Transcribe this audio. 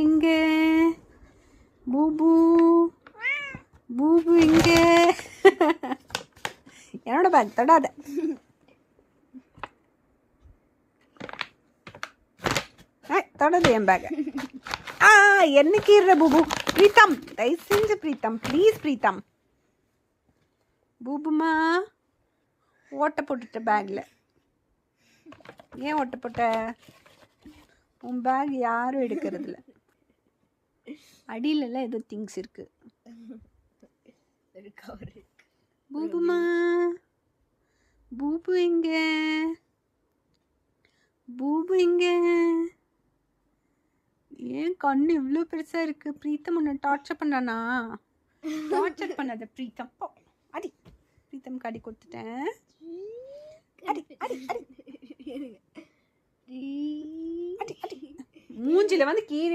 எங்க பூபு பூபு எங்க என்னோட பேக் தொடாத. தொடாது என் பேக். என்ன கீற பூபு. பிரீத்தம் தயவு செஞ்சு பிரீத்தம் ப்ளீஸ் பிரீத்தம். பூபுமா ஓட்ட போட்டுட்ட பேக்கில். ஏன் ஓட்ட போட்ட? உன் பேக் யாரும் எடுக்கிறதில்ல. அடியிலலாம் ஏதோ திங்ஸ் இருக்கு. பூபுமா பூபு எங்க பூபு எங்க? ஏன் கண்ணு இவ்வளோ பெருசாக இருக்கு? பிரீத்தம் உன்னை டார்ச்சர் பண்ணானா? டார்ச்சர் பண்ணாத பிரீத்தம். அடி பிரீத்தம்க்கு அடி கொடுத்துட்டேன். அடி அடி அடி அடி அடி மூஞ்சில வந்து கீழே